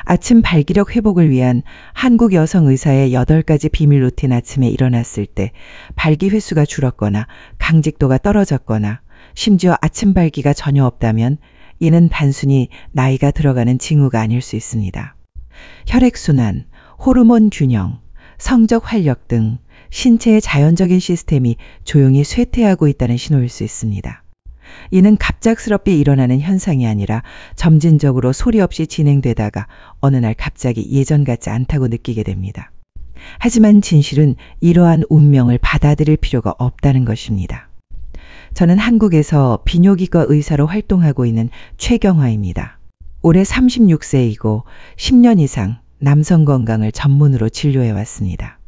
아침 발기력 회복을 위한 한국 여성 의사의 8가지 비밀 루틴. 아침에 일어났을 때 발기 횟수가 줄었거나 강직도가 떨어졌거나 심지어 아침 발기가 전혀 없다면 이는 단순히 나이가 들어가는 징후가 아닐 수 있습니다. 혈액순환, 호르몬 균형, 성적 활력 등 신체의 자연적인 시스템이 조용히 쇠퇴하고 있다는 신호일 수 있습니다. 이는 갑작스럽게 일어나는 현상이 아니라 점진적으로 소리 없이 진행되다가 어느 날 갑자기 예전 같지 않다고 느끼게 됩니다. 하지만 진실은 이러한 운명을 받아들일 필요가 없다는 것입니다. 저는 한국에서 비뇨기과 의사로 활동하고 있는 최경화입니다. 올해 36세이고 10년 이상 남성 건강을 전문으로 진료해 왔습니다.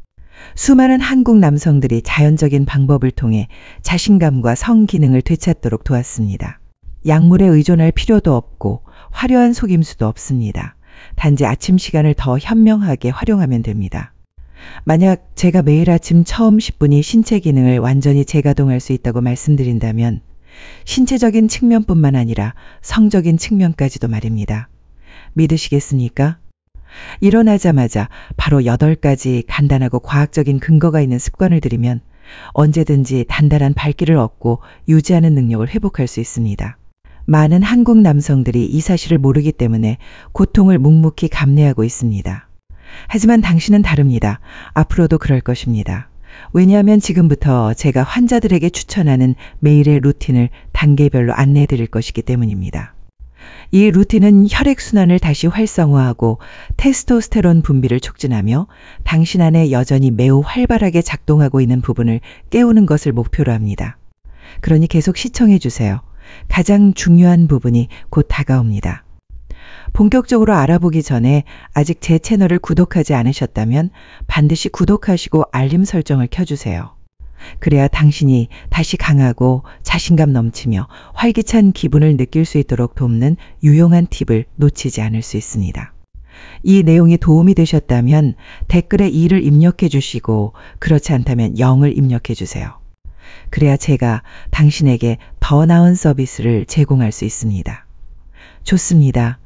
수많은 한국 남성들이 자연적인 방법을 통해 자신감과 성기능을 되찾도록 도왔습니다. 약물에 의존할 필요도 없고 화려한 속임수도 없습니다. 단지 아침 시간을 더 현명하게 활용하면 됩니다. 만약 제가 매일 아침 처음 10분이 신체 기능을 완전히 재가동할 수 있다고 말씀드린다면 신체적인 측면뿐만 아니라 성적인 측면까지도 말입니다. 믿으시겠습니까? 일어나자마자 바로 8가지 간단하고 과학적인 근거가 있는 습관을 들이면 언제든지 단단한 발길을 얻고 유지하는 능력을 회복할 수 있습니다. 많은 한국 남성들이 이 사실을 모르기 때문에 고통을 묵묵히 감내하고 있습니다. 하지만 당신은 다릅니다. 앞으로도 그럴 것입니다. 왜냐하면 지금부터 제가 환자들에게 추천하는 매일의 루틴을 단계별로 안내해 드릴 것이기 때문입니다. 이 루틴은 혈액순환을 다시 활성화하고 테스토스테론 분비를 촉진하며 당신 안에 여전히 매우 활발하게 작동하고 있는 부분을 깨우는 것을 목표로 합니다. 그러니 계속 시청해 주세요. 가장 중요한 부분이 곧 다가옵니다. 본격적으로 알아보기 전에 아직 제 채널을 구독하지 않으셨다면 반드시 구독하시고 알림 설정을 켜주세요. 그래야 당신이 다시 강하고 자신감 넘치며 활기찬 기분을 느낄 수 있도록 돕는 유용한 팁을 놓치지 않을 수 있습니다. 이 내용이 도움이 되셨다면 댓글에 2를 입력해 주시고 그렇지 않다면 0을 입력해 주세요. 그래야 제가 당신에게 더 나은 서비스를 제공할 수 있습니다. 좋습니다.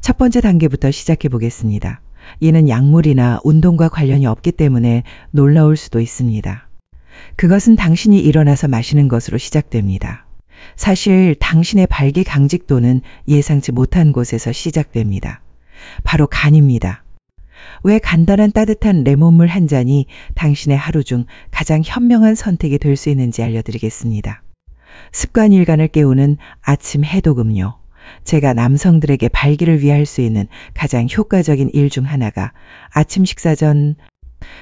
첫 번째 단계부터 시작해 보겠습니다. 이는 약물이나 운동과 관련이 없기 때문에 놀라울 수도 있습니다. 그것은 당신이 일어나서 마시는 것으로 시작됩니다. 사실 당신의 발기 강직도는 예상치 못한 곳에서 시작됩니다. 바로 간입니다. 왜 간단한 따뜻한 레몬물 한 잔이 당신의 하루 중 가장 현명한 선택이 될 수 있는지 알려드리겠습니다. 습관 일간을 깨우는 아침 해독 음료. 제가 남성들에게 발기를 위해 할 수 있는 가장 효과적인 일 중 하나가 아침 식사 전,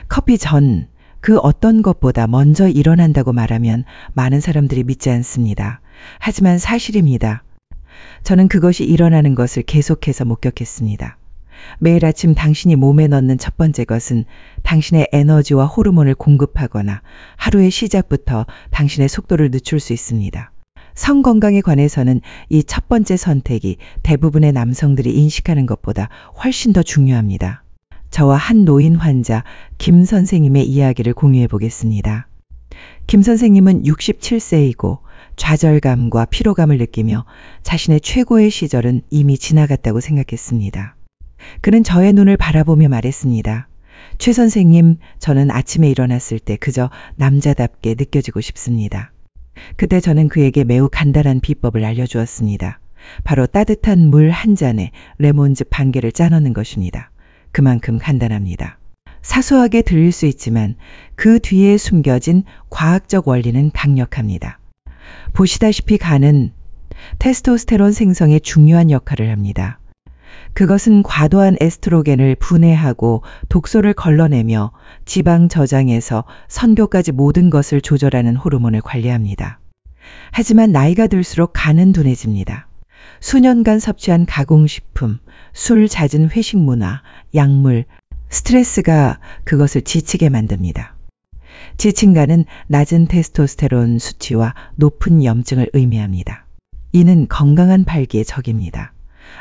커피 전, 그 어떤 것보다 먼저 일어난다고 말하면 많은 사람들이 믿지 않습니다. 하지만 사실입니다. 저는 그것이 일어나는 것을 계속해서 목격했습니다. 매일 아침 당신이 몸에 넣는 첫 번째 것은 당신의 에너지와 호르몬을 공급하거나 하루의 시작부터 당신의 속도를 늦출 수 있습니다. 성 건강에 관해서는 이 첫 번째 선택이 대부분의 남성들이 인식하는 것보다 훨씬 더 중요합니다. 저와 한 노인 환자 김 선생님의 이야기를 공유해 보겠습니다. 김 선생님은 67세이고 좌절감과 피로감을 느끼며 자신의 최고의 시절은 이미 지나갔다고 생각했습니다. 그는 저의 눈을 바라보며 말했습니다. 최 선생님, 저는 아침에 일어났을 때 그저 남자답게 느껴지고 싶습니다. 그때 저는 그에게 매우 간단한 비법을 알려주었습니다. 바로 따뜻한 물 한 잔에 레몬즙 반 개를 짜 넣는 것입니다. 그만큼 간단합니다. 사소하게 들릴 수 있지만 그 뒤에 숨겨진 과학적 원리는 강력합니다. 보시다시피 간은 테스토스테론 생성에 중요한 역할을 합니다. 그것은 과도한 에스트로겐을 분해하고 독소를 걸러내며 지방 저장에서 선교까지 모든 것을 조절하는 호르몬을 관리합니다. 하지만 나이가 들수록 간은 둔해집니다. 수년간 섭취한 가공식품, 술 잦은 회식 문화, 약물, 스트레스가 그것을 지치게 만듭니다. 지친 간은 낮은 테스토스테론 수치와 높은 염증을 의미합니다. 이는 건강한 발기의 적입니다.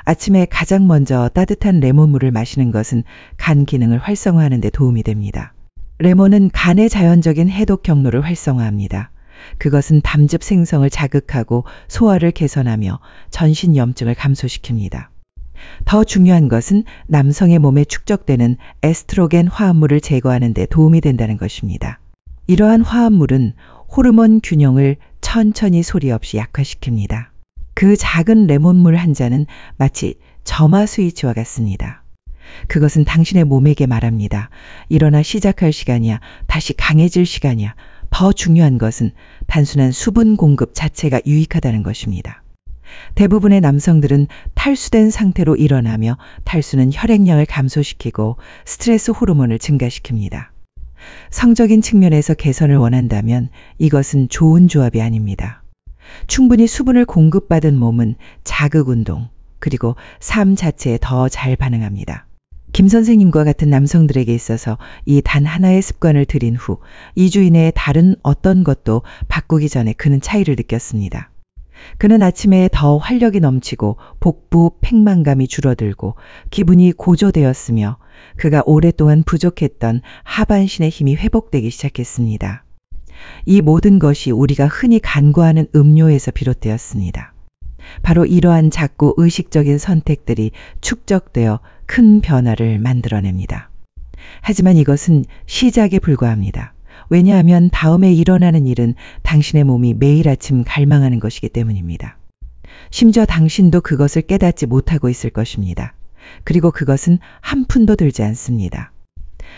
아침에 가장 먼저 따뜻한 레몬물을 마시는 것은 간 기능을 활성화하는 데 도움이 됩니다. 레몬은 간의 자연적인 해독 경로를 활성화합니다. 그것은 담즙 생성을 자극하고 소화를 개선하며 전신 염증을 감소시킵니다. 더 중요한 것은 남성의 몸에 축적되는 에스트로겐 화합물을 제거하는 데 도움이 된다는 것입니다. 이러한 화합물은 호르몬 균형을 천천히 소리 없이 약화시킵니다. 그 작은 레몬물 한 잔은 마치 점화 스위치와 같습니다. 그것은 당신의 몸에게 말합니다. 일어나 시작할 시간이야. 다시 강해질 시간이야. 더 중요한 것은 단순한 수분 공급 자체가 유익하다는 것입니다. 대부분의 남성들은 탈수된 상태로 일어나며 탈수는 혈액량을 감소시키고 스트레스 호르몬을 증가시킵니다. 성적인 측면에서 개선을 원한다면 이것은 좋은 조합이 아닙니다. 충분히 수분을 공급받은 몸은 자극 운동, 그리고 삶 자체에 더 잘 반응합니다. 김 선생님과 같은 남성들에게 있어서 이 단 하나의 습관을 들인 후 2주 이내에 다른 어떤 것도 바꾸기 전에 그는 차이를 느꼈습니다. 그는 아침에 더 활력이 넘치고 복부 팽만감이 줄어들고 기분이 고조되었으며 그가 오랫동안 부족했던 하반신의 힘이 회복되기 시작했습니다. 이 모든 것이 우리가 흔히 간과하는 음료에서 비롯되었습니다. 바로 이러한 작고 의식적인 선택들이 축적되어 큰 변화를 만들어냅니다. 하지만 이것은 시작에 불과합니다. 왜냐하면 다음에 일어나는 일은 당신의 몸이 매일 아침 갈망하는 것이기 때문입니다. 심지어 당신도 그것을 깨닫지 못하고 있을 것입니다. 그리고 그것은 한 푼도 들지 않습니다.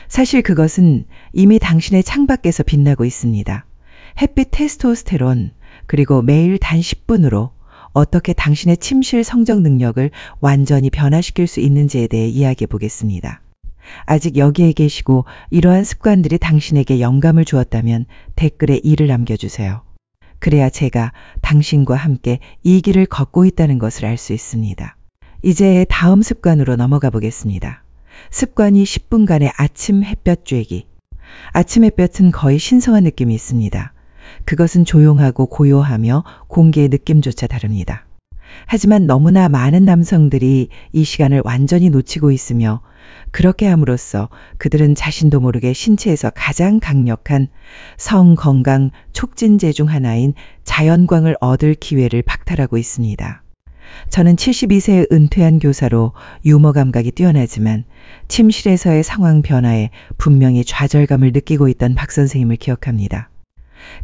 사실 그것은 이미 당신의 창밖에서 빛나고 있습니다. 햇빛 테스토스테론, 그리고 매일 단 10분으로 어떻게 당신의 침실 성적 능력을 완전히 변화시킬 수 있는지에 대해 이야기해 보겠습니다. 아직 여기에 계시고 이러한 습관들이 당신에게 영감을 주었다면 댓글에 이를 남겨주세요. 그래야 제가 당신과 함께 이 길을 걷고 있다는 것을 알 수 있습니다. 이제 다음 습관으로 넘어가 보겠습니다. 습관이 10분간의 아침 햇볕 쬐기. 아침 햇볕은 거의 신성한 느낌이 있습니다. 그것은 조용하고 고요하며 공기의 느낌조차 다릅니다. 하지만 너무나 많은 남성들이 이 시간을 완전히 놓치고 있으며 그렇게 함으로써 그들은 자신도 모르게 신체에서 가장 강력한 성건강 촉진제 중 하나인 자연광을 얻을 기회를 박탈하고 있습니다. 저는 72세에 은퇴한 교사로 유머 감각이 뛰어나지만 침실에서의 상황 변화에 분명히 좌절감을 느끼고 있던 박 선생님을 기억합니다.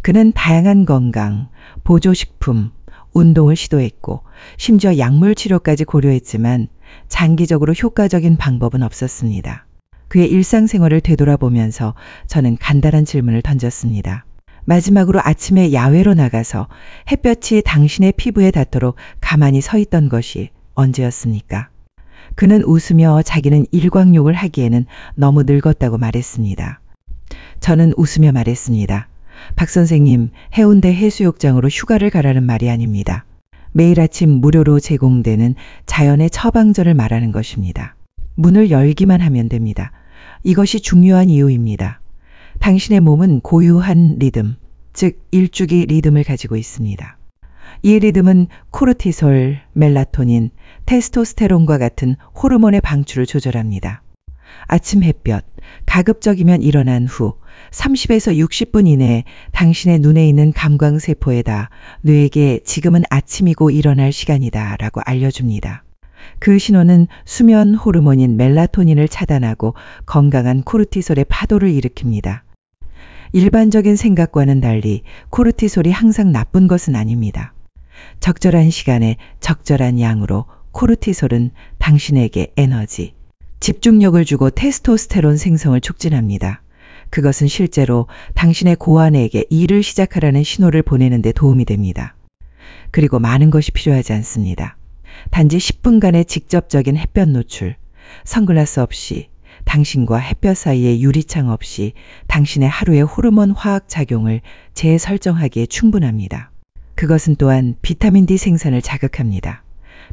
그는 다양한 건강, 보조식품, 운동을 시도했고 심지어 약물 치료까지 고려했지만 장기적으로 효과적인 방법은 없었습니다. 그의 일상생활을 되돌아보면서 저는 간단한 질문을 던졌습니다. 마지막으로 아침에 야외로 나가서 햇볕이 당신의 피부에 닿도록 가만히 서 있던 것이 언제였습니까? 그는 웃으며 자기는 일광욕을 하기에는 너무 늙었다고 말했습니다. 저는 웃으며 말했습니다. 박 선생님, 해운대 해수욕장으로 휴가를 가라는 말이 아닙니다. 매일 아침 무료로 제공되는 자연의 처방전을 말하는 것입니다. 문을 열기만 하면 됩니다. 이것이 중요한 이유입니다. 당신의 몸은 고유한 리듬, 즉 일주기 리듬을 가지고 있습니다. 이 리듬은 코르티솔, 멜라토닌, 테스토스테론과 같은 호르몬의 방출을 조절합니다. 아침 햇볕, 가급적이면 일어난 후 30에서 60분 이내에 당신의 눈에 있는 감광세포에다 뇌에게 지금은 아침이고 일어날 시간이다 라고 알려줍니다. 그 신호는 수면 호르몬인 멜라토닌을 차단하고 건강한 코르티솔의 파도를 일으킵니다. 일반적인 생각과는 달리 코르티솔이 항상 나쁜 것은 아닙니다. 적절한 시간에 적절한 양으로 코르티솔은 당신에게 에너지, 집중력을 주고 테스토스테론 생성을 촉진합니다. 그것은 실제로 당신의 고아내에게 일을 시작하라는 신호를 보내는 데 도움이 됩니다. 그리고 많은 것이 필요하지 않습니다. 단지 10분간의 직접적인 햇볕 노출, 선글라스 없이, 당신과 햇볕 사이의 유리창 없이 당신의 하루의 호르몬 화학 작용을 재설정하기에 충분합니다. 그것은 또한 비타민 D 생산을 자극합니다.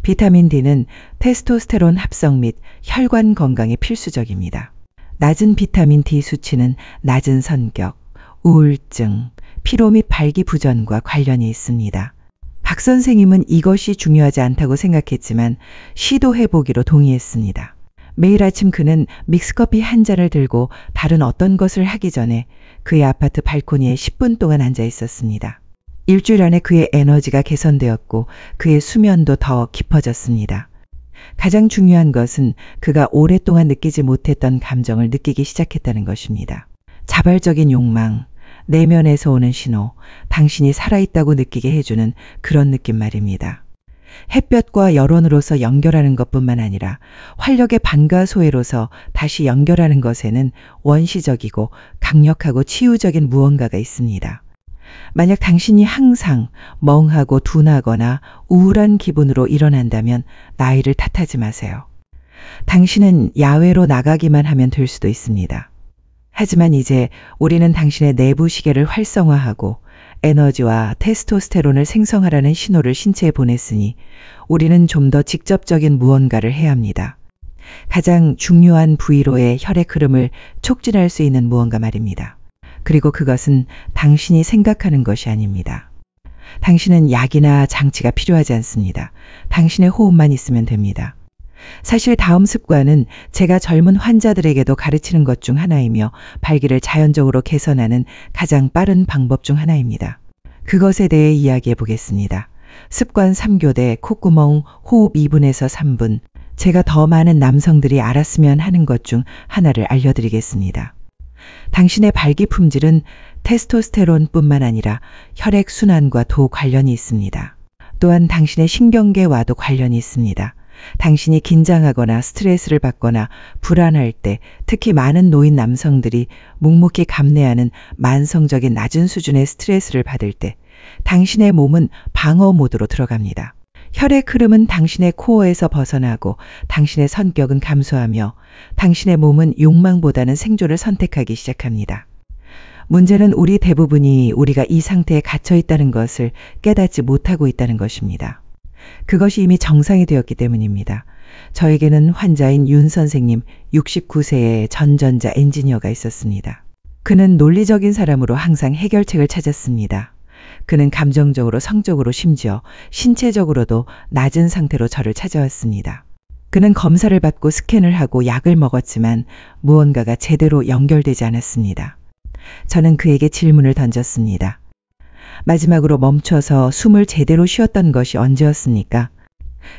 비타민 D는 테스토스테론 합성 및 혈관 건강에 필수적입니다. 낮은 비타민 D 수치는 낮은 성격, 우울증, 피로 및 발기부전과 관련이 있습니다. 박 선생님은 이것이 중요하지 않다고 생각했지만 시도해보기로 동의했습니다. 매일 아침 그는 믹스커피 한 잔을 들고 다른 어떤 것을 하기 전에 그의 아파트 발코니에 10분 동안 앉아 있었습니다. 일주일 안에 그의 에너지가 개선되었고 그의 수면도 더 깊어졌습니다. 가장 중요한 것은 그가 오랫동안 느끼지 못했던 감정을 느끼기 시작했다는 것입니다. 자발적인 욕망, 내면에서 오는 신호, 당신이 살아있다고 느끼게 해주는 그런 느낌 말입니다. 햇볕과 열원으로서 연결하는 것뿐만 아니라 활력의 반과 소외로서 다시 연결하는 것에는 원시적이고 강력하고 치유적인 무언가가 있습니다. 만약 당신이 항상 멍하고 둔하거나 우울한 기분으로 일어난다면 나이를 탓하지 마세요. 당신은 야외로 나가기만 하면 될 수도 있습니다. 하지만 이제 우리는 당신의 내부 시계를 활성화하고 에너지와 테스토스테론을 생성하라는 신호를 신체에 보냈으니 우리는 좀 더 직접적인 무언가를 해야 합니다. 가장 중요한 부위로의 혈액 흐름을 촉진할 수 있는 무언가 말입니다. 그리고 그것은 당신이 생각하는 것이 아닙니다. 당신은 약이나 장치가 필요하지 않습니다. 당신의 호흡만 있으면 됩니다. 사실 다음 습관은 제가 젊은 환자들에게도 가르치는 것 중 하나이며 발기를 자연적으로 개선하는 가장 빠른 방법 중 하나입니다. 그것에 대해 이야기해 보겠습니다. 습관 3교대 콧구멍 호흡 2분에서 3분. 제가 더 많은 남성들이 알았으면 하는 것 중 하나를 알려드리겠습니다. 당신의 발기 품질은 테스토스테론뿐만 아니라 혈액순환과도 관련이 있습니다. 또한 당신의 신경계와도 관련이 있습니다. 당신이 긴장하거나 스트레스를 받거나 불안할 때 특히 많은 노인 남성들이 묵묵히 감내하는 만성적인 낮은 수준의 스트레스를 받을 때 당신의 몸은 방어 모드로 들어갑니다. 혈액 흐름은 당신의 코어에서 벗어나고 당신의 성격은 감소하며 당신의 몸은 욕망보다는 생존을 선택하기 시작합니다. 문제는 우리 대부분이 우리가 이 상태에 갇혀 있다는 것을 깨닫지 못하고 있다는 것입니다. 그것이 이미 정상이 되었기 때문입니다. 저에게는 환자인 윤 선생님 69세의 전전자 엔지니어가 있었습니다. 그는 논리적인 사람으로 항상 해결책을 찾았습니다. 그는 감정적으로, 성적으로, 심지어 신체적으로도 낮은 상태로 저를 찾아왔습니다. 그는 검사를 받고 스캔을 하고 약을 먹었지만 무언가가 제대로 연결되지 않았습니다. 저는 그에게 질문을 던졌습니다. 마지막으로 멈춰서 숨을 제대로 쉬었던 것이 언제였습니까?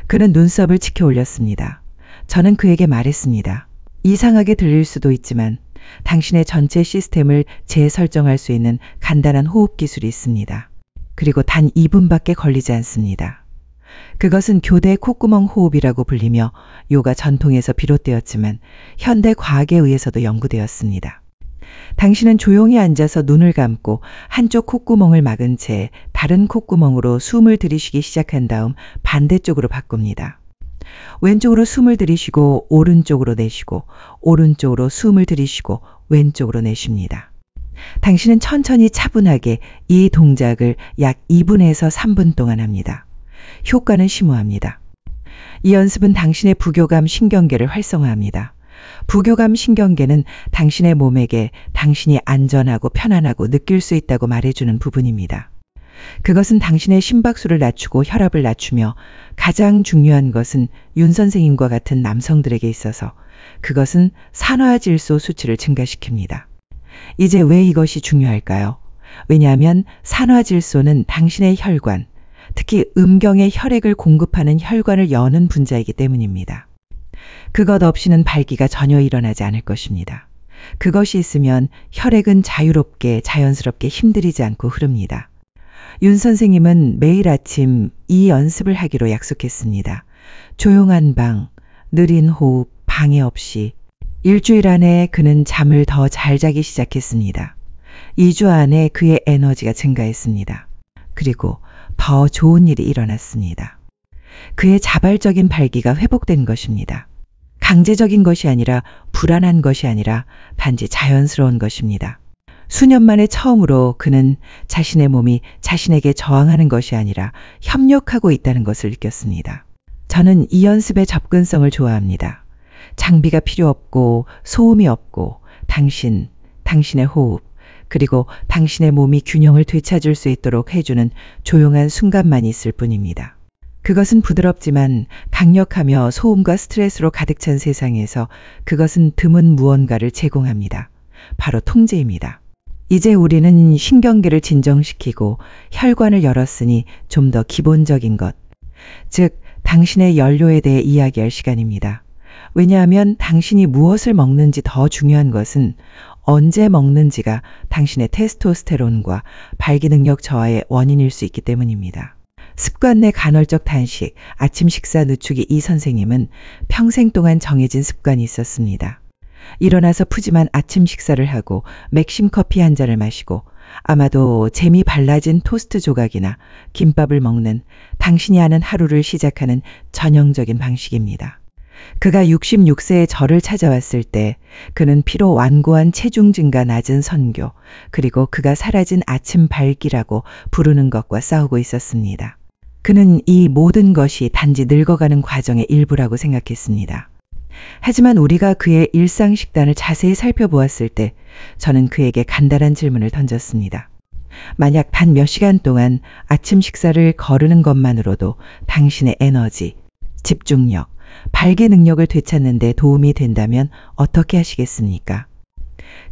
그는 눈썹을 치켜 올렸습니다. 저는 그에게 말했습니다. 이상하게 들릴 수도 있지만 당신의 전체 시스템을 재설정할 수 있는 간단한 호흡 기술이 있습니다. 그리고 단 2분밖에 걸리지 않습니다. 그것은 교대 콧구멍 호흡이라고 불리며 요가 전통에서 비롯되었지만 현대 과학에 의해서도 연구되었습니다. 당신은 조용히 앉아서 눈을 감고 한쪽 콧구멍을 막은 채 다른 콧구멍으로 숨을 들이쉬기 시작한 다음 반대쪽으로 바꿉니다. 왼쪽으로 숨을 들이쉬고 오른쪽으로 내쉬고 오른쪽으로 숨을 들이쉬고 왼쪽으로 내쉽니다. 당신은 천천히 차분하게 이 동작을 약 2분에서 3분 동안 합니다. 효과는 심오합니다. 이 연습은 당신의 부교감 신경계를 활성화합니다. 부교감 신경계는 당신의 몸에게 당신이 안전하고 편안하고 느낄 수 있다고 말해주는 부분입니다. 그것은 당신의 심박수를 낮추고 혈압을 낮추며 가장 중요한 것은 윤 선생님과 같은 남성들에게 있어서 그것은 산화질소 수치를 증가시킵니다. 이제 왜 이것이 중요할까요? 왜냐하면 산화질소는 당신의 혈관, 특히 음경의 혈액을 공급하는 혈관을 여는 분자이기 때문입니다. 그것 없이는 발기가 전혀 일어나지 않을 것입니다. 그것이 있으면 혈액은 자유롭게 자연스럽게 힘들이지 않고 흐릅니다. 윤 선생님은 매일 아침 이 연습을 하기로 약속했습니다. 조용한 방, 느린 호흡, 방해 없이. 일주일 안에 그는 잠을 더 잘 자기 시작했습니다. 2주 안에 그의 에너지가 증가했습니다. 그리고 더 좋은 일이 일어났습니다. 그의 자발적인 발기가 회복된 것입니다. 강제적인 것이 아니라 불안한 것이 아니라 단지 자연스러운 것입니다. 수년 만에 처음으로 그는 자신의 몸이 자신에게 저항하는 것이 아니라 협력하고 있다는 것을 느꼈습니다. 저는 이 연습의 접근성을 좋아합니다. 장비가 필요 없고 소음이 없고 당신의 호흡, 그리고 당신의 몸이 균형을 되찾을 수 있도록 해주는 조용한 순간만 있을 뿐입니다. 그것은 부드럽지만 강력하며 소음과 스트레스로 가득 찬 세상에서 그것은 드문 무언가를 제공합니다. 바로 통제입니다. 이제 우리는 신경계를 진정시키고 혈관을 열었으니 좀 더 기본적인 것, 즉 당신의 연료에 대해 이야기할 시간입니다. 왜냐하면 당신이 무엇을 먹는지 더 중요한 것은 언제 먹는지가 당신의 테스토스테론과 발기 능력 저하의 원인일 수 있기 때문입니다. 습관 내 간헐적 단식, 아침 식사 늦추기 이 선생님은 평생 동안 정해진 습관이 있었습니다. 일어나서 푸짐한 아침 식사를 하고 맥심 커피 한 잔을 마시고 아마도 잼이 발라진 토스트 조각이나 김밥을 먹는 당신이 아는 하루를 시작하는 전형적인 방식입니다. 그가 66세의 저를 찾아왔을 때 그는 피로 완고한 체중 증가 낮은 선교, 그리고 그가 사라진 아침 발기라고 부르는 것과 싸우고 있었습니다. 그는 이 모든 것이 단지 늙어가는 과정의 일부라고 생각했습니다. 하지만 우리가 그의 일상 식단을 자세히 살펴보았을 때 저는 그에게 간단한 질문을 던졌습니다. 만약 단 몇 시간 동안 아침 식사를 거르는 것만으로도 당신의 에너지, 집중력, 발기 능력을 되찾는 데 도움이 된다면 어떻게 하시겠습니까?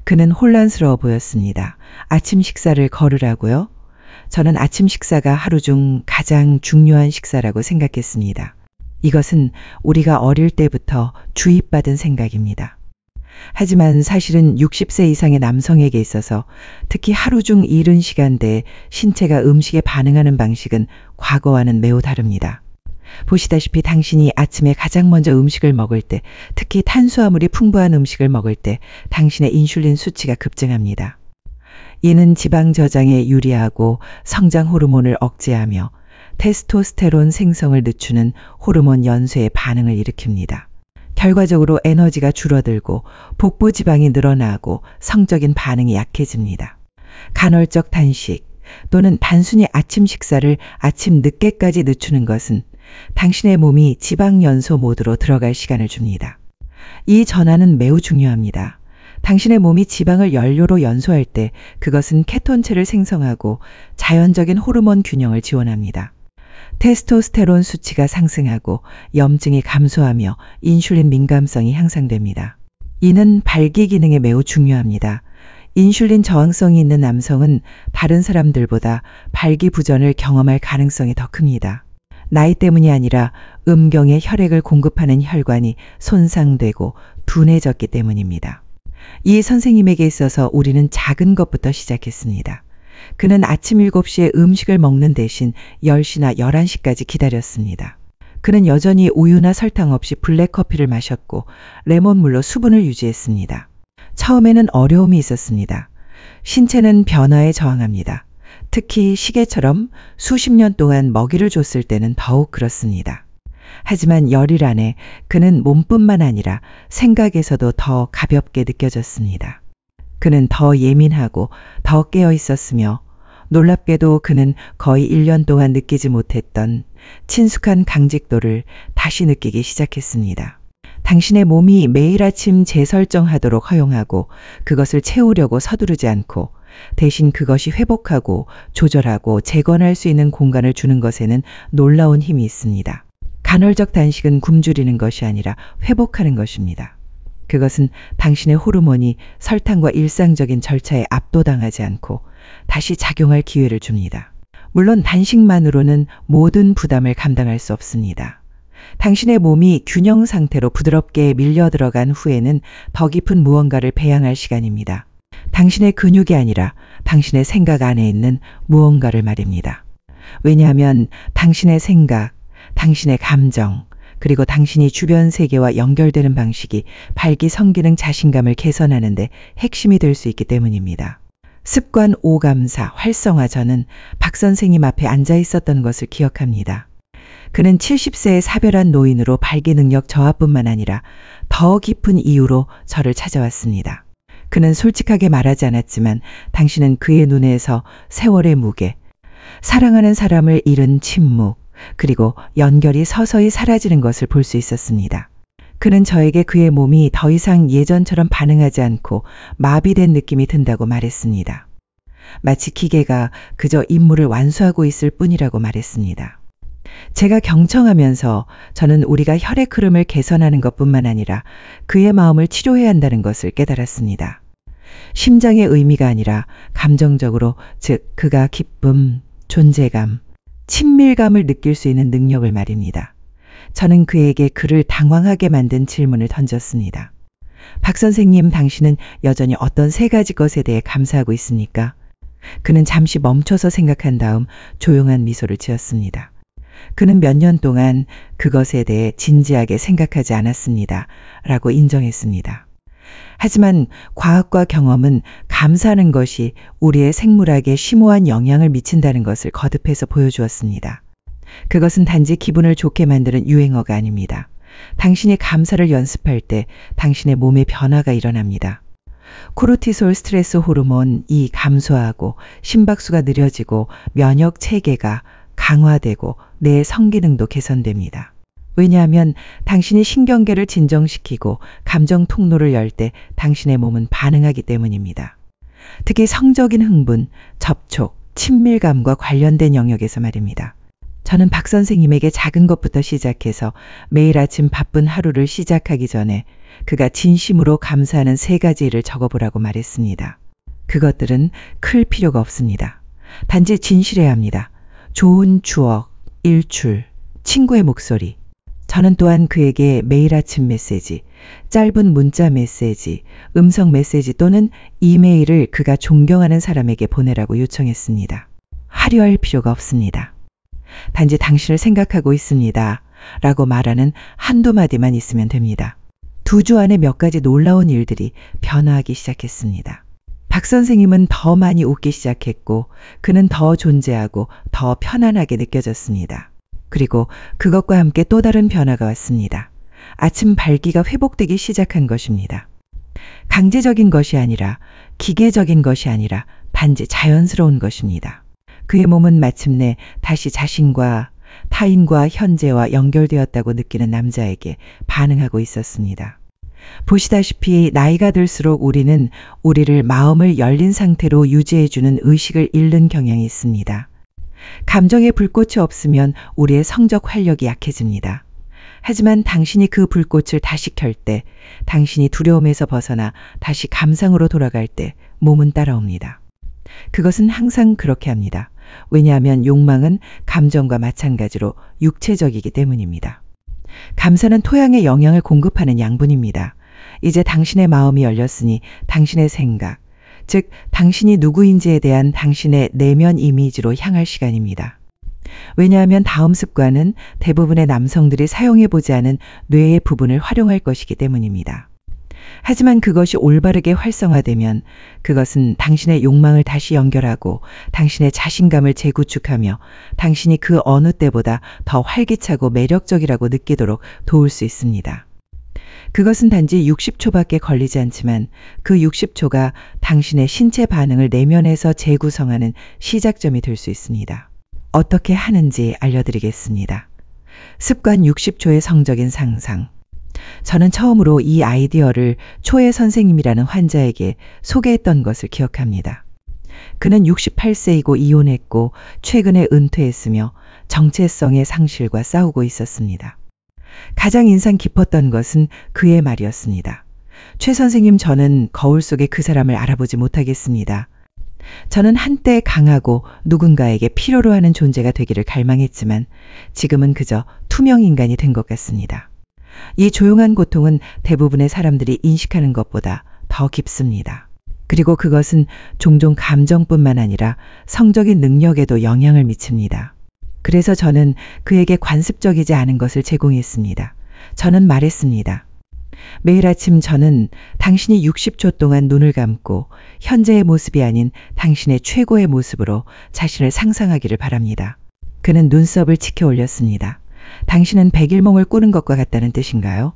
그는 혼란스러워 보였습니다. 아침 식사를 거르라고요? 저는 아침 식사가 하루 중 가장 중요한 식사라고 생각했습니다. 이것은 우리가 어릴 때부터 주입받은 생각입니다. 하지만 사실은 60세 이상의 남성에게 있어서 특히 하루 중 이른 시간대에 신체가 음식에 반응하는 방식은 과거와는 매우 다릅니다. 보시다시피 당신이 아침에 가장 먼저 음식을 먹을 때, 특히 탄수화물이 풍부한 음식을 먹을 때 당신의 인슐린 수치가 급증합니다. 이는 지방 저장에 유리하고 성장 호르몬을 억제하며 테스토스테론 생성을 늦추는 호르몬 연쇄의 반응을 일으킵니다. 결과적으로 에너지가 줄어들고 복부 지방이 늘어나고 성적인 반응이 약해집니다. 간헐적 단식 또는 단순히 아침 식사를 아침 늦게까지 늦추는 것은 당신의 몸이 지방 연소 모드로 들어갈 시간을 줍니다. 이 전환은 매우 중요합니다. 당신의 몸이 지방을 연료로 연소할 때 그것은 케톤체를 생성하고 자연적인 호르몬 균형을 지원합니다. 테스토스테론 수치가 상승하고 염증이 감소하며 인슐린 민감성이 향상됩니다. 이는 발기 기능에 매우 중요합니다. 인슐린 저항성이 있는 남성은 다른 사람들보다 발기부전을 경험할 가능성이 더 큽니다. 나이 때문이 아니라 음경에 혈액을 공급하는 혈관이 손상되고 둔해졌기 때문입니다. 이 선생님에게 있어서 우리는 작은 것부터 시작했습니다. 그는 아침 7시에 음식을 먹는 대신 10시나 11시까지 기다렸습니다. 그는 여전히 우유나 설탕 없이 블랙커피를 마셨고 레몬물로 수분을 유지했습니다. 처음에는 어려움이 있었습니다. 신체는 변화에 저항합니다. 특히 시계처럼 수십 년 동안 먹이를 줬을 때는 더욱 그렇습니다. 하지만 열흘 안에 그는 몸뿐만 아니라 생각에서도 더 가볍게 느껴졌습니다. 그는 더 예민하고 더 깨어 있었으며 놀랍게도 그는 거의 1년 동안 느끼지 못했던 친숙한 강직도를 다시 느끼기 시작했습니다. 당신의 몸이 매일 아침 재설정하도록 허용하고 그것을 채우려고 서두르지 않고 대신 그것이 회복하고 조절하고 재건할 수 있는 공간을 주는 것에는 놀라운 힘이 있습니다. 간헐적 단식은 굶주리는 것이 아니라 회복하는 것입니다. 그것은 당신의 호르몬이 설탕과 일상적인 절차에 압도당하지 않고 다시 작용할 기회를 줍니다. 물론 단식만으로는 모든 부담을 감당할 수 없습니다. 당신의 몸이 균형 상태로 부드럽게 밀려 들어간 후에는 더 깊은 무언가를 배양할 시간입니다. 당신의 근육이 아니라 당신의 생각 안에 있는 무언가를 말입니다. 왜냐하면 당신의 생각, 당신의 감정, 그리고 당신이 주변 세계와 연결되는 방식이 발기 성기능 자신감을 개선하는 데 핵심이 될 수 있기 때문입니다. 습관 오감사 활성화 저는 박 선생님 앞에 앉아 있었던 것을 기억합니다. 그는 70세의 사별한 노인으로 발기 능력 저하뿐만 아니라 더 깊은 이유로 저를 찾아왔습니다. 그는 솔직하게 말하지 않았지만 당신은 그의 눈에서 세월의 무게, 사랑하는 사람을 잃은 침묵, 그리고 연결이 서서히 사라지는 것을 볼 수 있었습니다. 그는 저에게 그의 몸이 더 이상 예전처럼 반응하지 않고 마비된 느낌이 든다고 말했습니다. 마치 기계가 그저 임무를 완수하고 있을 뿐이라고 말했습니다. 제가 경청하면서 저는 우리가 혈액 흐름을 개선하는 것뿐만 아니라 그의 마음을 치료해야 한다는 것을 깨달았습니다. 심장의 의미가 아니라 감정적으로, 즉 그가 기쁨, 존재감, 친밀감을 느낄 수 있는 능력을 말입니다. 저는 그에게 그를 당황하게 만든 질문을 던졌습니다. 박 선생님, 당신은 여전히 어떤 세 가지 것에 대해 감사하고 있습니까? 그는 잠시 멈춰서 생각한 다음 조용한 미소를 지었습니다. 그는 몇 년 동안 그것에 대해 진지하게 생각하지 않았습니다. 라고 인정했습니다. 하지만 과학과 경험은 감사하는 것이 우리의 생물학에 심오한 영향을 미친다는 것을 거듭해서 보여주었습니다. 그것은 단지 기분을 좋게 만드는 유행어가 아닙니다. 당신이 감사를 연습할 때 당신의 몸에 변화가 일어납니다. 코르티솔 스트레스 호르몬이 감소하고 심박수가 느려지고 면역 체계가 강화되고 뇌의 성기능도 개선됩니다. 왜냐하면 당신이 신경계를 진정시키고 감정 통로를 열 때 당신의 몸은 반응하기 때문입니다. 특히 성적인 흥분, 접촉, 친밀감과 관련된 영역에서 말입니다. 저는 박 선생님에게 작은 것부터 시작해서 매일 아침 바쁜 하루를 시작하기 전에 그가 진심으로 감사하는 세 가지 일을 적어보라고 말했습니다. 그것들은 클 필요가 없습니다. 단지 진실해야 합니다. 좋은 추억, 일출, 친구의 목소리. 저는 또한 그에게 매일 아침 메시지, 짧은 문자 메시지, 음성 메시지 또는 이메일을 그가 존경하는 사람에게 보내라고 요청했습니다. 화려할 필요가 없습니다. 단지 당신을 생각하고 있습니다. 라고 말하는 한두 마디만 있으면 됩니다. 2주 안에 몇 가지 놀라운 일들이 변화하기 시작했습니다. 박 선생님은 더 많이 웃기 시작했고 그는 더 존재하고 더 편안하게 느껴졌습니다. 그리고 그것과 함께 또 다른 변화가 왔습니다. 아침 발기가 회복되기 시작한 것입니다. 강제적인 것이 아니라 기계적인 것이 아니라 단지 자연스러운 것입니다. 그의 몸은 마침내 다시 자신과 타인과 현재와 연결되었다고 느끼는 남자에게 반응하고 있었습니다. 보시다시피 나이가 들수록 우리는 우리를 마음을 열린 상태로 유지해주는 의식을 잃는 경향이 있습니다. 감정의 불꽃이 없으면 우리의 성적 활력이 약해집니다. 하지만 당신이 그 불꽃을 다시 켤 때, 당신이 두려움에서 벗어나 다시 감상으로 돌아갈 때 몸은 따라옵니다. 그것은 항상 그렇게 합니다. 왜냐하면 욕망은 감정과 마찬가지로 육체적이기 때문입니다. 감사는 토양에 영양을 공급하는 양분입니다. 이제 당신의 마음이 열렸으니 당신의 생각, 즉 당신이 누구인지에 대한 당신의 내면 이미지로 향할 시간입니다. 왜냐하면 다음 습관은 대부분의 남성들이 사용해보지 않은 뇌의 부분을 활용할 것이기 때문입니다. 하지만 그것이 올바르게 활성화되면 그것은 당신의 욕망을 다시 연결하고 당신의 자신감을 재구축하며 당신이 그 어느 때보다 더 활기차고 매력적이라고 느끼도록 도울 수 있습니다. 그것은 단지 60초밖에 걸리지 않지만 그 60초가 당신의 신체 반응을 내면에서 재구성하는 시작점이 될 수 있습니다. 어떻게 하는지 알려드리겠습니다. 습관 60초의 성적인 상상. 저는 처음으로 이 아이디어를 초의 선생님이라는 환자에게 소개했던 것을 기억합니다. 그는 68세이고 이혼했고 최근에 은퇴했으며 정체성의 상실과 싸우고 있었습니다. 가장 인상 깊었던 것은 그의 말이었습니다. 최 선생님, 저는 거울 속에 그 사람을 알아보지 못하겠습니다. 저는 한때 강하고 누군가에게 필요로 하는 존재가 되기를 갈망했지만 지금은 그저 투명 인간이 된 것 같습니다. 이 조용한 고통은 대부분의 사람들이 인식하는 것보다 더 깊습니다. 그리고 그것은 종종 감정뿐만 아니라 성적인 능력에도 영향을 미칩니다. 그래서 저는 그에게 관습적이지 않은 것을 제공했습니다. 저는 말했습니다. 매일 아침 저는 당신이 60초 동안 눈을 감고 현재의 모습이 아닌 당신의 최고의 모습으로 자신을 상상하기를 바랍니다. 그는 눈썹을 치켜 올렸습니다. 당신은 백일몽을 꾸는 것과 같다는 뜻인가요?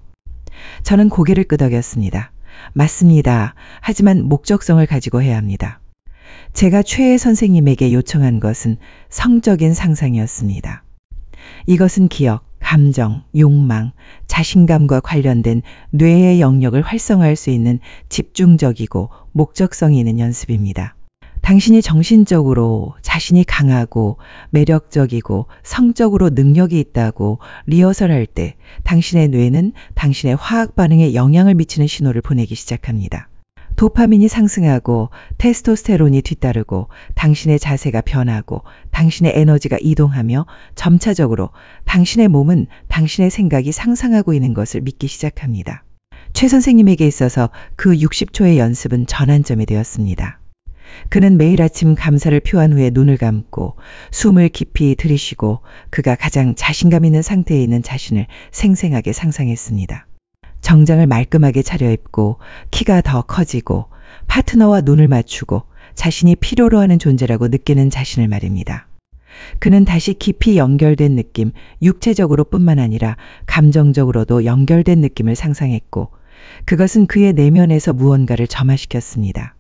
저는 고개를 끄덕였습니다. 맞습니다. 하지만 목적성을 가지고 해야 합니다. 제가 최애 선생님에게 요청한 것은 성적인 상상이었습니다. 이것은 기억, 감정, 욕망, 자신감과 관련된 뇌의 영역을 활성화할 수 있는 집중적이고 목적성이 있는 연습입니다. 당신이 정신적으로 자신이 강하고 매력적이고 성적으로 능력이 있다고 리허설할 때 당신의 뇌는 당신의 화학 반응에 영향을 미치는 신호를 보내기 시작합니다. 도파민이 상승하고 테스토스테론이 뒤따르고 당신의 자세가 변하고 당신의 에너지가 이동하며 점차적으로 당신의 몸은 당신의 생각이 상상하고 있는 것을 믿기 시작합니다. 최 선생님에게 있어서 그 60초의 연습은 전환점이 되었습니다. 그는 매일 아침 감사를 표한 후에 눈을 감고 숨을 깊이 들이쉬고 그가 가장 자신감 있는 상태에 있는 자신을 생생하게 상상했습니다. 정장을 말끔하게 차려입고 키가 더 커지고 파트너와 눈을 맞추고 자신이 필요로 하는 존재라고 느끼는 자신을 말입니다. 그는 다시 깊이 연결된 느낌, 육체적으로 뿐만 아니라 감정적으로도 연결된 느낌을 상상했고 그것은 그의 내면에서 무언가를 점화시켰습니다.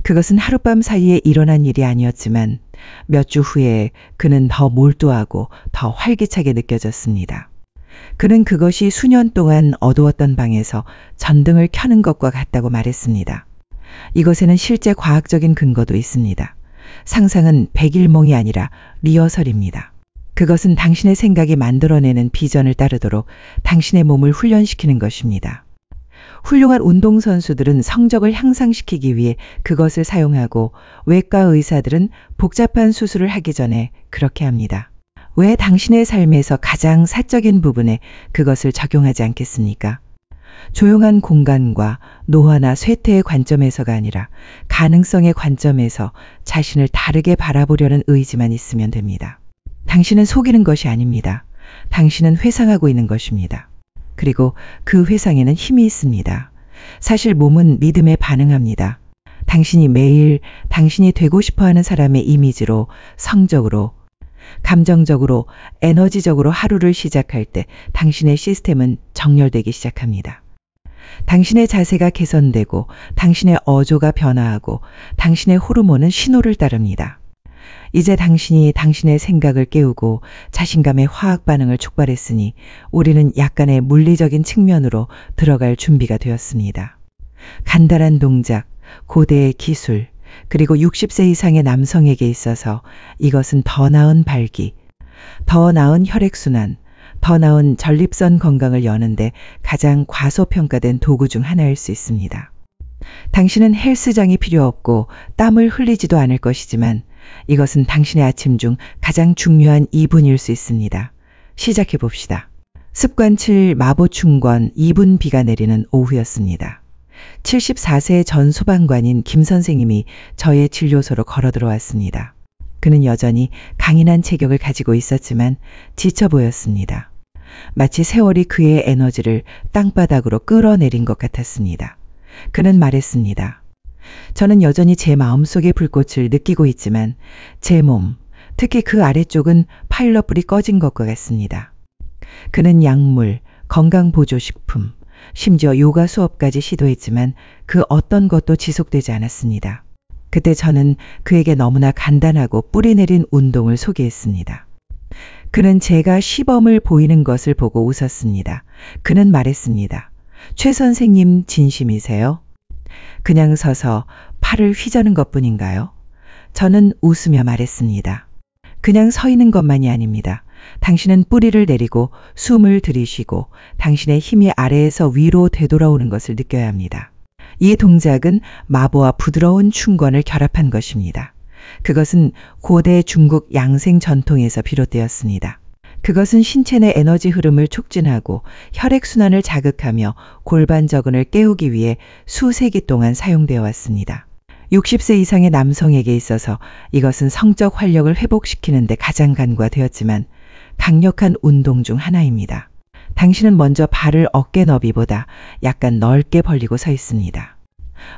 그것은 하룻밤 사이에 일어난 일이 아니었지만 몇 주 후에 그는 더 몰두하고 더 활기차게 느껴졌습니다. 그는 그것이 수년 동안 어두웠던 방에서 전등을 켜는 것과 같다고 말했습니다. 이것에는 실제 과학적인 근거도 있습니다. 상상은 백일몽이 아니라 리허설입니다. 그것은 당신의 생각이 만들어내는 비전을 따르도록 당신의 몸을 훈련시키는 것입니다. 훌륭한 운동선수들은 성적을 향상시키기 위해 그것을 사용하고 외과 의사들은 복잡한 수술을 하기 전에 그렇게 합니다. 왜 당신의 삶에서 가장 사적인 부분에 그것을 적용하지 않겠습니까? 조용한 공간과 노화나 쇠퇴의 관점에서가 아니라 가능성의 관점에서 자신을 다르게 바라보려는 의지만 있으면 됩니다. 당신은 속이는 것이 아닙니다. 당신은 회상하고 있는 것입니다. 그리고 그 회상에는 힘이 있습니다. 사실 몸은 믿음에 반응합니다. 당신이 매일 당신이 되고 싶어하는 사람의 이미지로, 성적으로, 감정적으로, 에너지적으로 하루를 시작할 때 당신의 시스템은 정렬되기 시작합니다. 당신의 자세가 개선되고 당신의 어조가 변화하고 당신의 호르몬은 신호를 따릅니다. 이제 당신이 당신의 생각을 깨우고 자신감의 화학 반응을 촉발했으니 우리는 약간의 물리적인 측면으로 들어갈 준비가 되었습니다. 간단한 동작, 고대의 기술, 그리고 60세 이상의 남성에게 있어서 이것은 더 나은 발기, 더 나은 혈액순환, 더 나은 전립선 건강을 여는데 가장 과소평가된 도구 중 하나일 수 있습니다. 당신은 헬스장이 필요 없고 땀을 흘리지도 않을 것이지만 이것은 당신의 아침 중 가장 중요한 2분일 수 있습니다. 시작해 봅시다. 습관 7 마보충권 2분 비가 내리는 오후였습니다. 74세 전 소방관인 김 선생님이 저의 진료소로 걸어 들어왔습니다. 그는 여전히 강인한 체격을 가지고 있었지만 지쳐 보였습니다. 마치 세월이 그의 에너지를 땅바닥으로 끌어내린 것 같았습니다. 그는 말했습니다. 저는 여전히 제 마음속의 불꽃을 느끼고 있지만 제 몸, 특히 그 아래쪽은 파일럿 불이 꺼진 것과 같습니다. 그는 약물, 건강보조식품, 심지어 요가 수업까지 시도했지만 그 어떤 것도 지속되지 않았습니다. 그때 저는 그에게 너무나 간단하고 뿌리내린 운동을 소개했습니다. 그는 제가 시범을 보이는 것을 보고 웃었습니다. 그는 말했습니다. 최 선생님 진심이세요? 그냥 서서 팔을 휘저는 것뿐인가요? 저는 웃으며 말했습니다. 그냥 서 있는 것만이 아닙니다. 당신은 뿌리를 내리고 숨을 들이쉬고 당신의 힘이 아래에서 위로 되돌아오는 것을 느껴야 합니다. 이 동작은 마보와 부드러운 충권을 결합한 것입니다. 그것은 고대 중국 양생 전통에서 비롯되었습니다. 그것은 신체 내 에너지 흐름을 촉진하고 혈액순환을 자극하며 골반저근을 깨우기 위해 수세기 동안 사용되어 왔습니다. 60세 이상의 남성에게 있어서 이것은 성적 활력을 회복시키는 데 가장 간과되었지만 강력한 운동 중 하나입니다. 당신은 먼저 발을 어깨 너비보다 약간 넓게 벌리고 서 있습니다.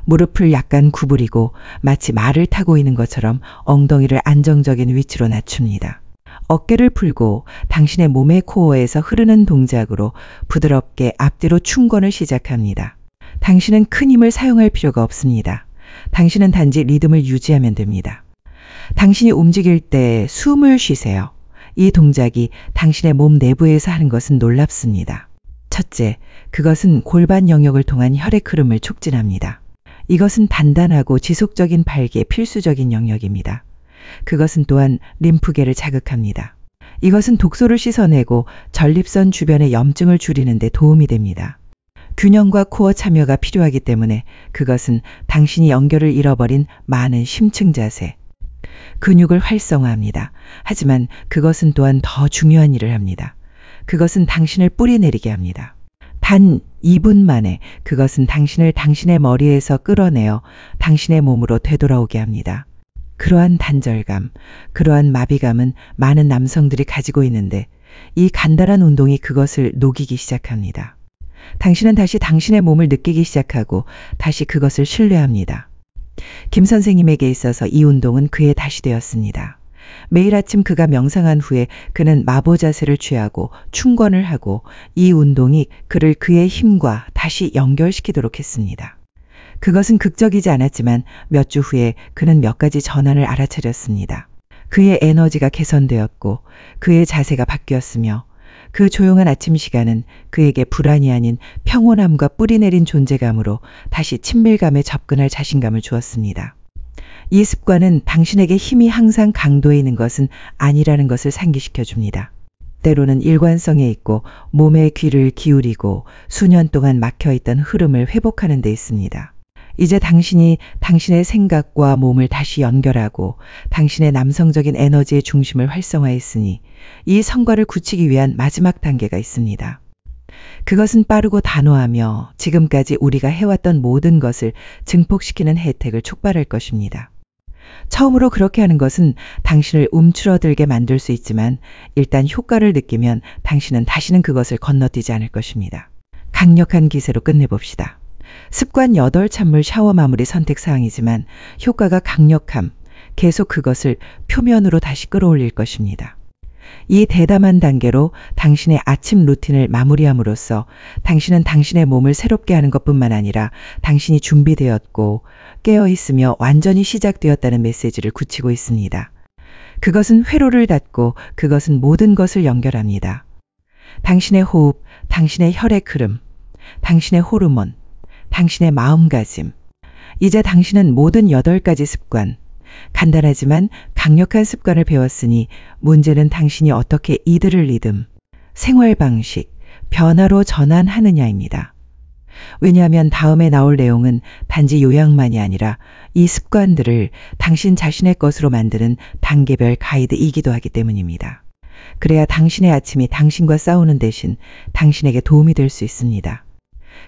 무릎을 약간 구부리고 마치 말을 타고 있는 것처럼 엉덩이를 안정적인 위치로 낮춥니다. 어깨를 풀고 당신의 몸의 코어에서 흐르는 동작으로 부드럽게 앞뒤로 충권을 시작합니다. 당신은 큰 힘을 사용할 필요가 없습니다. 당신은 단지 리듬을 유지하면 됩니다. 당신이 움직일 때 숨을 쉬세요. 이 동작이 당신의 몸 내부에서 하는 것은 놀랍습니다. 첫째, 그것은 골반 영역을 통한 혈액 흐름을 촉진합니다. 이것은 단단하고 지속적인 발기의 필수적인 영역입니다. 그것은 또한 림프계를 자극합니다. 이것은 독소를 씻어내고 전립선 주변의 염증을 줄이는 데 도움이 됩니다. 균형과 코어 참여가 필요하기 때문에 그것은 당신이 연결을 잃어버린 많은 심층 자세, 근육을 활성화합니다. 하지만 그것은 또한 더 중요한 일을 합니다. 그것은 당신을 뿌리내리게 합니다. 단 2분 만에 그것은 당신을 당신의 머리에서 끌어내어 당신의 몸으로 되돌아오게 합니다. 그러한 단절감, 그러한 마비감은 많은 남성들이 가지고 있는데 이 간단한 운동이 그것을 녹이기 시작합니다. 당신은 다시 당신의 몸을 느끼기 시작하고 다시 그것을 신뢰합니다. 김 선생님에게 있어서 이 운동은 그의 탓이 되었습니다. 매일 아침 그가 명상한 후에 그는 마보 자세를 취하고 충권을 하고 이 운동이 그를 그의 힘과 다시 연결시키도록 했습니다. 그것은 극적이지 않았지만 몇 주 후에 그는 몇 가지 전환을 알아차렸습니다. 그의 에너지가 개선되었고 그의 자세가 바뀌었으며 그 조용한 아침 시간은 그에게 불안이 아닌 평온함과 뿌리내린 존재감으로 다시 친밀감에 접근할 자신감을 주었습니다. 이 습관은 당신에게 힘이 항상 강도에 있는 것은 아니라는 것을 상기시켜 줍니다. 때로는 일관성에 있고 몸의 귀를 기울이고 수년 동안 막혀있던 흐름을 회복하는 데 있습니다. 이제 당신이 당신의 생각과 몸을 다시 연결하고 당신의 남성적인 에너지의 중심을 활성화했으니 이 성과를 굳히기 위한 마지막 단계가 있습니다. 그것은 빠르고 단호하며 지금까지 우리가 해왔던 모든 것을 증폭시키는 혜택을 촉발할 것입니다. 처음으로 그렇게 하는 것은 당신을 움츠러들게 만들 수 있지만 일단 효과를 느끼면 당신은 다시는 그것을 건너뛰지 않을 것입니다. 강력한 기세로 끝내봅시다. 습관 8찬물 샤워 마무리 선택사항이지만 효과가 강력함, 계속 그것을 표면으로 다시 끌어올릴 것입니다. 이 대담한 단계로 당신의 아침 루틴을 마무리함으로써 당신은 당신의 몸을 새롭게 하는 것뿐만 아니라 당신이 준비되었고 깨어있으며 완전히 시작되었다는 메시지를 굳히고 있습니다. 그것은 회로를 닫고 그것은 모든 것을 연결합니다. 당신의 호흡, 당신의 혈액 흐름, 당신의 호르몬, 당신의 마음가짐. 이제 당신은 모든 8가지 습관, 간단하지만 강력한 습관을 배웠으니 문제는 당신이 어떻게 이들을 리듬, 생활 방식, 변화로 전환하느냐입니다. 왜냐하면 다음에 나올 내용은 단지 요약만이 아니라 이 습관들을 당신 자신의 것으로 만드는 단계별 가이드이기도 하기 때문입니다. 그래야 당신의 아침이 당신과 싸우는 대신 당신에게 도움이 될 수 있습니다.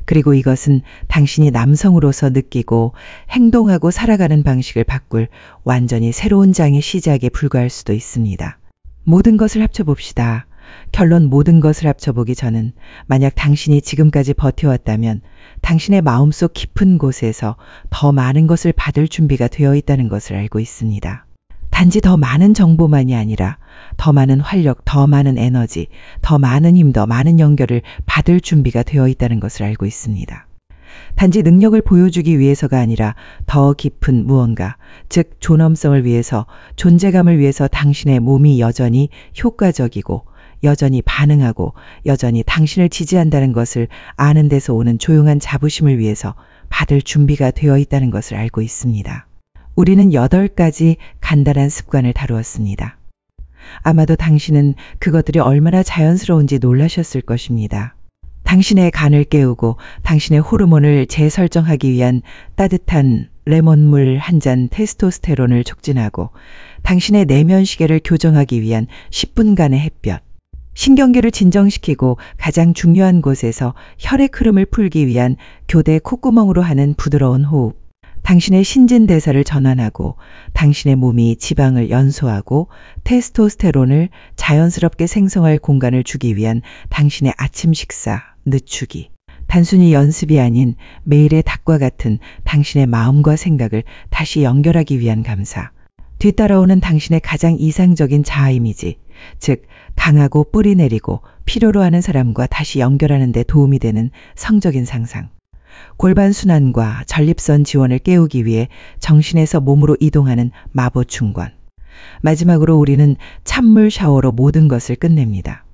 그리고 이것은 당신이 남성으로서 느끼고 행동하고 살아가는 방식을 바꿀 완전히 새로운 장의 시작에 불과할 수도 있습니다. 모든 것을 합쳐봅시다. 결론 모든 것을 합쳐보기 전은 만약 당신이 지금까지 버텨왔다면 당신의 마음속 깊은 곳에서 더 많은 것을 받을 준비가 되어 있다는 것을 알고 있습니다. 단지 더 많은 정보만이 아니라 더 많은 활력, 더 많은 에너지, 더 많은 힘, 더 많은 연결을 받을 준비가 되어 있다는 것을 알고 있습니다. 단지 능력을 보여주기 위해서가 아니라 더 깊은 무언가, 즉 존엄성을 위해서, 존재감을 위해서 당신의 몸이 여전히 효과적이고 여전히 반응하고 여전히 당신을 지지한다는 것을 아는 데서 오는 조용한 자부심을 위해서 받을 준비가 되어 있다는 것을 알고 있습니다. 우리는 8가지 간단한 습관을 다루었습니다. 아마도 당신은 그것들이 얼마나 자연스러운지 놀라셨을 것입니다. 당신의 간을 깨우고 당신의 호르몬을 재설정하기 위한 따뜻한 레몬물 한 잔 테스토스테론을 촉진하고 당신의 내면 시계를 교정하기 위한 10분간의 햇볕, 신경계를 진정시키고 가장 중요한 곳에서 혈액 흐름을 풀기 위한 교대 콧구멍으로 하는 부드러운 호흡, 당신의 신진대사를 전환하고 당신의 몸이 지방을 연소하고 테스토스테론을 자연스럽게 생성할 공간을 주기 위한 당신의 아침 식사, 늦추기. 단순히 연습이 아닌 매일의 닭과 같은 당신의 마음과 생각을 다시 연결하기 위한 감사. 뒤따라오는 당신의 가장 이상적인 자아 이미지, 즉 강하고 뿌리내리고 필요로 하는 사람과 다시 연결하는 데 도움이 되는 성적인 상상. 골반 순환과 전립선 지원을 깨우기 위해 정신에서 몸으로 이동하는 마보 충권. 마지막으로 우리는 찬물 샤워로 모든 것을 끝냅니다.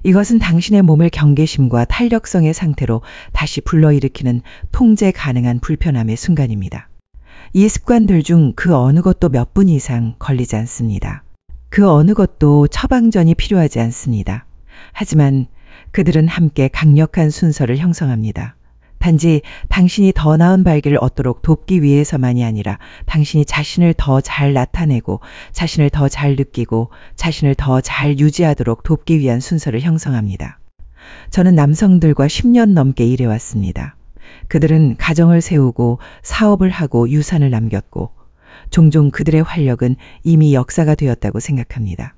이것은 당신의 몸을 경계심과 탄력성의 상태로 다시 불러일으키는 통제 가능한 불편함의 순간입니다. 이 습관들 중 그 어느 것도 몇 분 이상 걸리지 않습니다. 그 어느 것도 처방전이 필요하지 않습니다. 하지만 그들은 함께 강력한 순서를 형성합니다. 단지 당신이 더 나은 발기를 얻도록 돕기 위해서만이 아니라 당신이 자신을 더 잘 나타내고 자신을 더 잘 느끼고 자신을 더 잘 유지하도록 돕기 위한 순서를 형성합니다. 저는 남성들과 10년 넘게 일해왔습니다. 그들은 가정을 세우고 사업을 하고 유산을 남겼고 종종 그들의 활력은 이미 역사가 되었다고 생각합니다.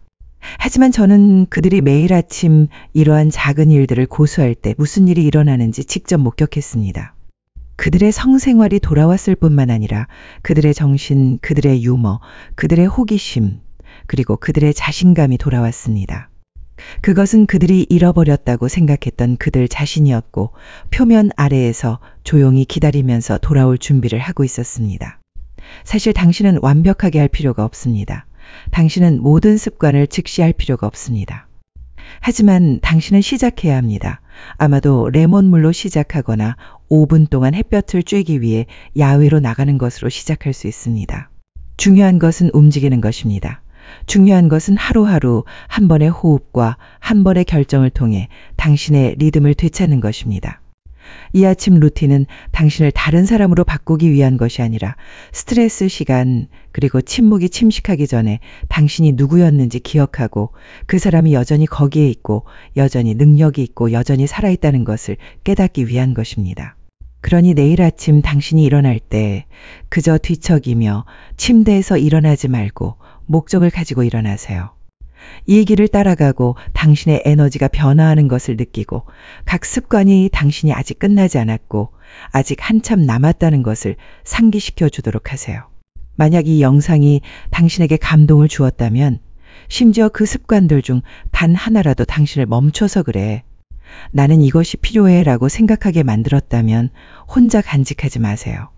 하지만 저는 그들이 매일 아침 이러한 작은 일들을 고수할 때 무슨 일이 일어나는지 직접 목격했습니다. 그들의 성생활이 돌아왔을 뿐만 아니라 그들의 정신, 그들의 유머, 그들의 호기심, 그리고 그들의 자신감이 돌아왔습니다. 그것은 그들이 잃어버렸다고 생각했던 그들 자신이었고 표면 아래에서 조용히 기다리면서 돌아올 준비를 하고 있었습니다. 사실 당신은 완벽하게 할 필요가 없습니다. 당신은 모든 습관을 즉시 할 필요가 없습니다. 하지만 당신은 시작해야 합니다. 아마도 레몬물로 시작하거나 5분 동안 햇볕을 쬐기 위해 야외로 나가는 것으로 시작할 수 있습니다. 중요한 것은 움직이는 것입니다. 중요한 것은 하루하루 한 번의 호흡과 한 번의 결정을 통해 당신의 리듬을 되찾는 것입니다. 이 아침 루틴은 당신을 다른 사람으로 바꾸기 위한 것이 아니라 스트레스 시간 그리고 침묵이 침식하기 전에 당신이 누구였는지 기억하고 그 사람이 여전히 거기에 있고 여전히 능력이 있고 여전히 살아있다는 것을 깨닫기 위한 것입니다. 그러니 내일 아침 당신이 일어날 때 그저 뒤척이며 침대에서 일어나지 말고 목적을 가지고 일어나세요. 이 길을 따라가고 당신의 에너지가 변화하는 것을 느끼고 각 습관이 당신이 아직 끝나지 않았고 아직 한참 남았다는 것을 상기시켜 주도록 하세요. 만약 이 영상이 당신에게 감동을 주었다면 심지어 그 습관들 중 단 하나라도 당신을 멈춰서 그래. 나는 이것이 필요해 라고 생각하게 만들었다면 혼자 간직하지 마세요.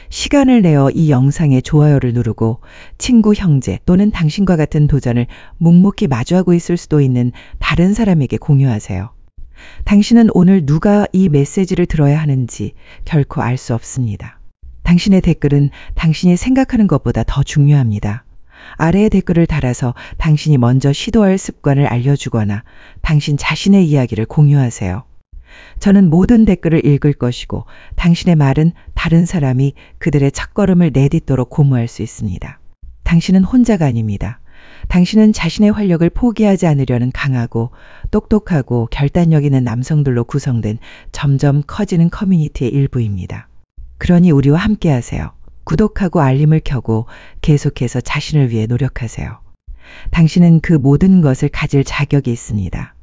시간을 내어 이 영상에 좋아요를 누르고 친구, 형제 또는 당신과 같은 도전을 묵묵히 마주하고 있을 수도 있는 다른 사람에게 공유하세요. 당신은 오늘 누가 이 메시지를 들어야 하는지 결코 알 수 없습니다. 당신의 댓글은 당신이 생각하는 것보다 더 중요합니다. 아래에 댓글을 달아서 당신이 먼저 시도할 습관을 알려주거나 당신 자신의 이야기를 공유하세요. 저는 모든 댓글을 읽을 것이고 당신의 말은 다른 사람이 그들의 첫걸음을 내딛도록 고무할 수 있습니다. 당신은 혼자가 아닙니다. 당신은 자신의 활력을 포기하지 않으려는 강하고 똑똑하고 결단력 있는 남성들로 구성된 점점 커지는 커뮤니티의 일부입니다. 그러니 우리와 함께 하세요. 구독하고 알림을 켜고 계속해서 자신을 위해 노력하세요. 당신은 그 모든 것을 가질 자격이 있습니다.